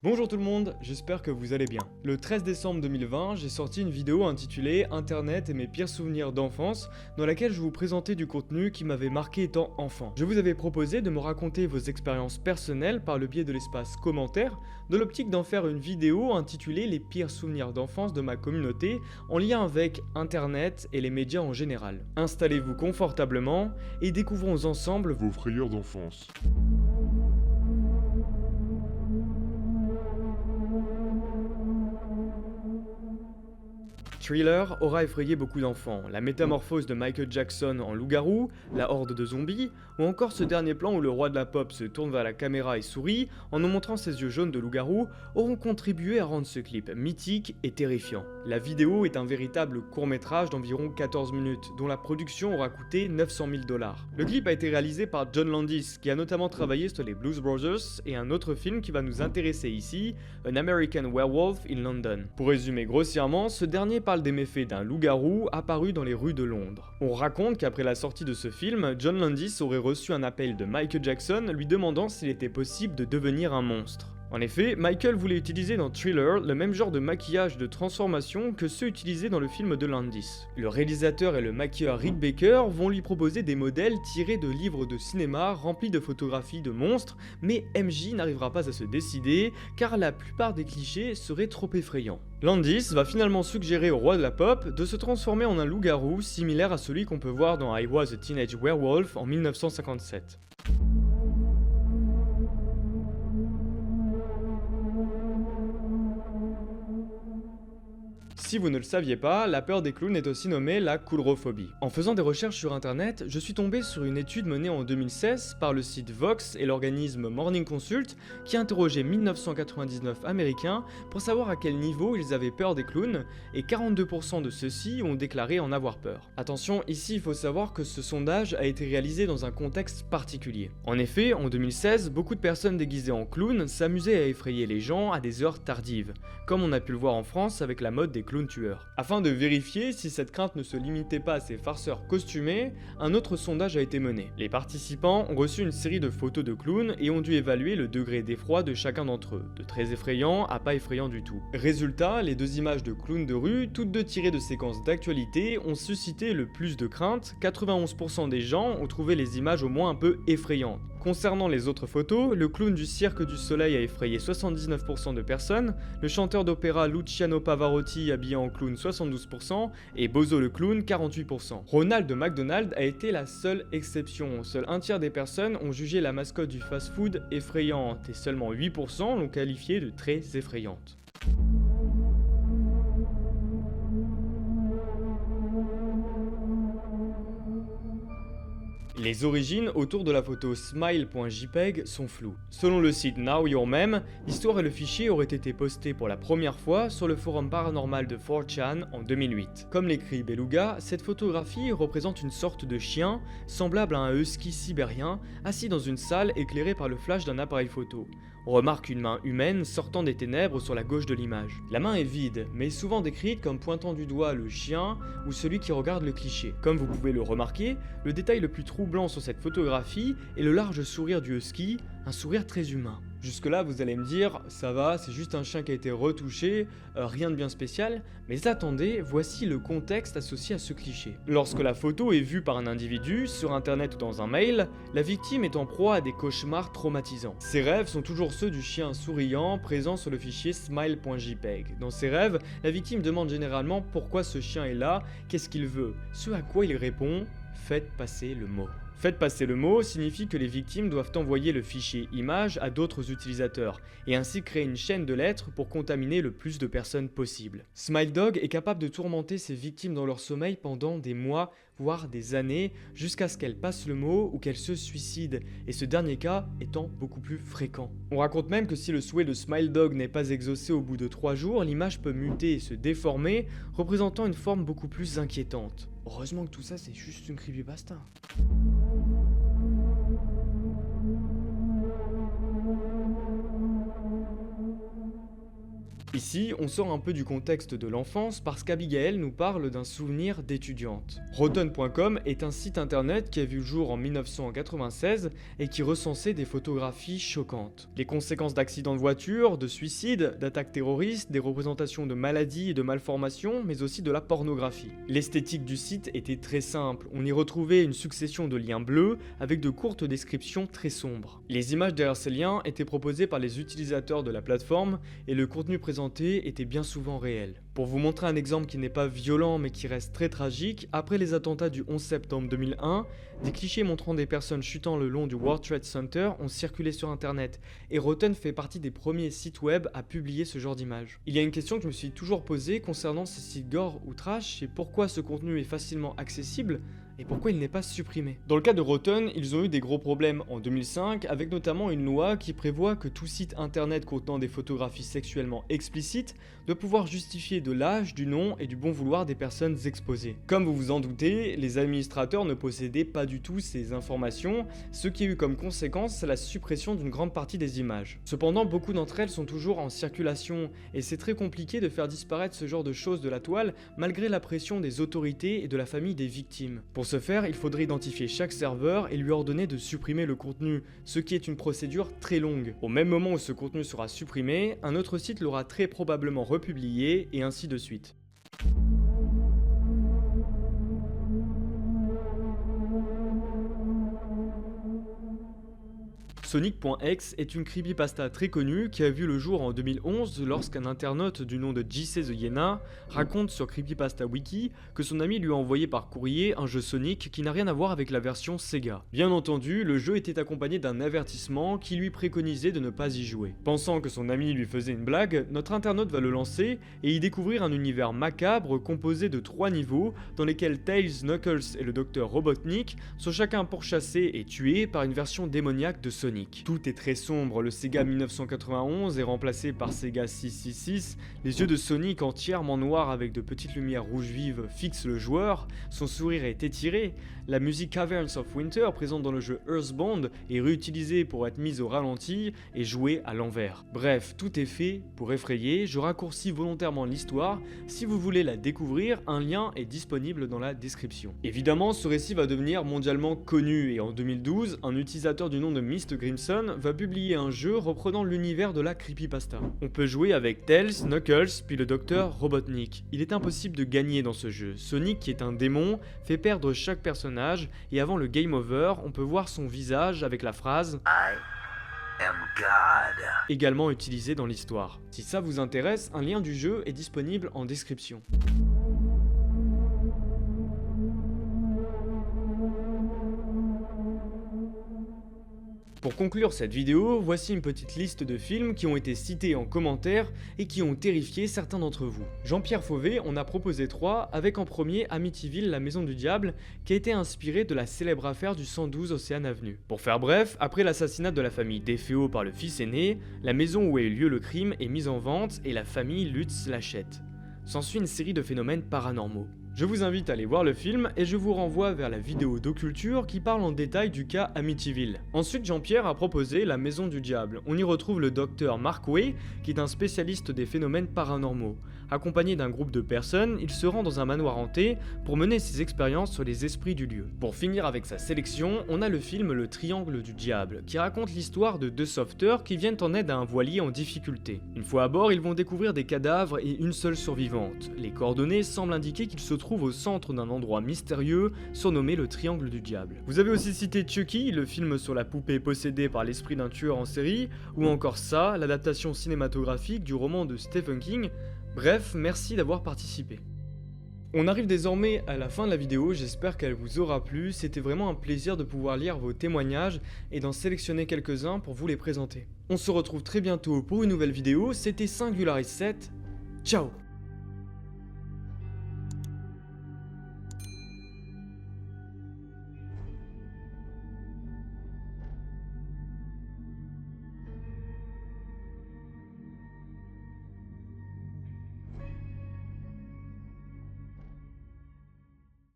Bonjour tout le monde, j'espère que vous allez bien. Le 13 décembre 2020, j'ai sorti une vidéo intitulée Internet et mes pires souvenirs d'enfance, dans laquelle je vous présentais du contenu qui m'avait marqué étant enfant. Je vous avais proposé de me raconter vos expériences personnelles par le biais de l'espace commentaire, dans l'optique d'en faire une vidéo intitulée Les pires souvenirs d'enfance de ma communauté, en lien avec Internet et les médias en général. Installez-vous confortablement et découvrons ensemble Vos frayeurs d'enfance. Thriller aura effrayé beaucoup d'enfants. La métamorphose de Michael Jackson en loup-garou, la horde de zombies, ou encore ce dernier plan où le roi de la pop se tourne vers la caméra et sourit en nous montrant ses yeux jaunes de loup-garou auront contribué à rendre ce clip mythique et terrifiant. La vidéo est un véritable court-métrage d'environ 14 minutes, dont la production aura coûté 900 000 $. Le clip a été réalisé par John Landis, qui a notamment travaillé sur les Blues Brothers et un autre film qui va nous intéresser ici, An American Werewolf in London. Pour résumer grossièrement, ce dernier parle des méfaits d'un loup-garou apparu dans les rues de Londres. On raconte qu'après la sortie de ce film, John Landis aurait reçu un appel de Michael Jackson lui demandant s'il était possible de devenir un monstre. En effet, Michael voulait utiliser dans Thriller le même genre de maquillage de transformation que ceux utilisés dans le film de Landis. Le réalisateur et le maquilleur Rick Baker vont lui proposer des modèles tirés de livres de cinéma remplis de photographies de monstres, mais MJ n'arrivera pas à se décider car la plupart des clichés seraient trop effrayants. Landis va finalement suggérer au roi de la pop de se transformer en un loup-garou similaire à celui qu'on peut voir dans I Was a Teenage Werewolf en 1957. Si vous ne le saviez pas, la peur des clowns est aussi nommée la coulrophobie. En faisant des recherches sur internet, je suis tombé sur une étude menée en 2016 par le site Vox et l'organisme Morning Consult qui interrogeait 1999 Américains pour savoir à quel niveau ils avaient peur des clowns et 42% de ceux-ci ont déclaré en avoir peur. Attention, ici il faut savoir que ce sondage a été réalisé dans un contexte particulier. En effet, en 2016, beaucoup de personnes déguisées en clowns s'amusaient à effrayer les gens à des heures tardives, comme on a pu le voir en France avec la mode des clowns tueurs. Afin de vérifier si cette crainte ne se limitait pas à ces farceurs costumés, un autre sondage a été mené. Les participants ont reçu une série de photos de clowns et ont dû évaluer le degré d'effroi de chacun d'entre eux, de très effrayant à pas effrayant du tout. Résultat, les deux images de clowns de rue, toutes deux tirées de séquences d'actualité, ont suscité le plus de crainte. 91% des gens ont trouvé les images au moins un peu effrayantes. Concernant les autres photos, le clown du Cirque du Soleil a effrayé 79% de personnes, le chanteur d'opéra Luciano Pavarotti habillé en clown 72% et Bozo le clown 48%. Ronald McDonald a été la seule exception, seul un tiers des personnes ont jugé la mascotte du fast-food effrayante et seulement 8% l'ont qualifiée de très effrayante. Les origines autour de la photo smile.jpg sont floues. Selon le site Now Your Meme, l'histoire et le fichier auraient été postés pour la première fois sur le forum paranormal de 4chan en 2008. Comme l'écrit Beluga, cette photographie représente une sorte de chien, semblable à un husky sibérien, assis dans une salle éclairée par le flash d'un appareil photo. On remarque une main humaine sortant des ténèbres sur la gauche de l'image. La main est vide, mais souvent décrite comme pointant du doigt le chien ou celui qui regarde le cliché. Comme vous pouvez le remarquer, le détail le plus troublant sur cette photographie est le large sourire du husky, un sourire très humain. Jusque là vous allez me dire, ça va, c'est juste un chien qui a été retouché, rien de bien spécial, mais attendez, voici le contexte associé à ce cliché. Lorsque la photo est vue par un individu, sur internet ou dans un mail, la victime est en proie à des cauchemars traumatisants. Ses rêves sont toujours ceux du chien souriant présent sur le fichier smile.jpg. Dans ses rêves, la victime demande généralement pourquoi ce chien est là, qu'est-ce qu'il veut, ce à quoi il répond, faites passer le mot. Faites passer le mot signifie que les victimes doivent envoyer le fichier image à d'autres utilisateurs, et ainsi créer une chaîne de lettres pour contaminer le plus de personnes possible. SmileDog est capable de tourmenter ses victimes dans leur sommeil pendant des mois, voire des années, jusqu'à ce qu'elles passent le mot ou qu'elles se suicident, et ce dernier cas étant beaucoup plus fréquent. On raconte même que si le souhait de SmileDog n'est pas exaucé au bout de 3 jours, l'image peut muter et se déformer, représentant une forme beaucoup plus inquiétante. Heureusement que tout ça c'est juste une creepypasta. Ici, on sort un peu du contexte de l'enfance parce qu'Abigail nous parle d'un souvenir d'étudiante. Rotten.com est un site internet qui a vu le jour en 1996 et qui recensait des photographies choquantes. Les conséquences d'accidents de voiture, de suicides, d'attaques terroristes, des représentations de maladies et de malformations, mais aussi de la pornographie. L'esthétique du site était très simple, on y retrouvait une succession de liens bleus avec de courtes descriptions très sombres. Les images derrière ces liens étaient proposées par les utilisateurs de la plateforme et le contenu présenté était bien souvent réel. Pour vous montrer un exemple qui n'est pas violent mais qui reste très tragique, après les attentats du 11 septembre 2001, des clichés montrant des personnes chutant le long du World Trade Center ont circulé sur internet et Rotten fait partie des premiers sites web à publier ce genre d'images. Il y a une question que je me suis toujours posée concernant ces sites gore ou trash, c'est pourquoi ce contenu est facilement accessible et pourquoi il n'est pas supprimé. Dans le cas de Rotten, ils ont eu des gros problèmes en 2005 avec notamment une loi qui prévoit que tout site internet contenant des photographies sexuellement explicites doit pouvoir justifier de l'âge, du nom et du bon vouloir des personnes exposées. Comme vous vous en doutez, les administrateurs ne possédaient pas du tout ces informations, ce qui a eu comme conséquence la suppression d'une grande partie des images. Cependant, beaucoup d'entre elles sont toujours en circulation et c'est très compliqué de faire disparaître ce genre de choses de la toile malgré la pression des autorités et de la famille des victimes. Pour ce faire, il faudrait identifier chaque serveur et lui ordonner de supprimer le contenu, ce qui est une procédure très longue. Au même moment où ce contenu sera supprimé, un autre site l'aura très probablement republié et ainsi de suite. Sonic.exe est une creepypasta très connue qui a vu le jour en 2011 lorsqu'un internaute du nom de JC The Hyena raconte sur Creepypasta Wiki que son ami lui a envoyé par courrier un jeu Sonic qui n'a rien à voir avec la version Sega. Bien entendu, le jeu était accompagné d'un avertissement qui lui préconisait de ne pas y jouer. Pensant que son ami lui faisait une blague, notre internaute va le lancer et y découvrir un univers macabre composé de 3 niveaux dans lesquels Tails, Knuckles et le docteur Robotnik sont chacun pourchassés et tués par une version démoniaque de Sonic. Tout est très sombre, le Sega 1991 est remplacé par Sega 666, les yeux de Sonic entièrement noirs avec de petites lumières rouges vives fixent le joueur, son sourire est étiré, la musique Caverns of Winter présente dans le jeu Earthbound est réutilisée pour être mise au ralenti et jouée à l'envers. Bref, tout est fait pour effrayer, je raccourcis volontairement l'histoire, si vous voulez la découvrir, un lien est disponible dans la description. Évidemment, ce récit va devenir mondialement connu et en 2012, un utilisateur du nom de Mist Grimson va publier un jeu reprenant l'univers de la creepypasta. On peut jouer avec Tails, Knuckles, puis le docteur Robotnik. Il est impossible de gagner dans ce jeu. Sonic, qui est un démon, fait perdre chaque personnage et avant le game over, on peut voir son visage avec la phrase I am God, également utilisée dans l'histoire. Si ça vous intéresse, un lien du jeu est disponible en description. Pour conclure cette vidéo, voici une petite liste de films qui ont été cités en commentaire et qui ont terrifié certains d'entre vous. Jean-Pierre Fauvet en a proposé 3, avec en premier Amityville, la maison du diable, qui a été inspiré de la célèbre affaire du 112 Océan Avenue. Pour faire bref, après l'assassinat de la famille Defeo par le fils aîné, la maison où a eu lieu le crime est mise en vente et la famille Lutz l'achète. S'ensuit une série de phénomènes paranormaux. Je vous invite à aller voir le film et je vous renvoie vers la vidéo d'Occulture qui parle en détail du cas Amityville. Ensuite, Jean-Pierre a proposé La Maison du Diable. On y retrouve le docteur Mark Way, qui est un spécialiste des phénomènes paranormaux. Accompagné d'un groupe de personnes, il se rend dans un manoir hanté pour mener ses expériences sur les esprits du lieu. Pour finir avec sa sélection, on a le film Le Triangle du Diable, qui raconte l'histoire de 2 sauveteurs qui viennent en aide à un voilier en difficulté. Une fois à bord, ils vont découvrir des cadavres et une seule survivante. Les coordonnées semblent indiquer qu'ils se trouvent au centre d'un endroit mystérieux surnommé le Triangle du Diable. Vous avez aussi cité Chucky, le film sur la poupée possédée par l'esprit d'un tueur en série, ou encore ça, l'adaptation cinématographique du roman de Stephen King. Bref, merci d'avoir participé. On arrive désormais à la fin de la vidéo, j'espère qu'elle vous aura plu, c'était vraiment un plaisir de pouvoir lire vos témoignages et d'en sélectionner quelques-uns pour vous les présenter. On se retrouve très bientôt pour une nouvelle vidéo, c'était Singularis 7, ciao!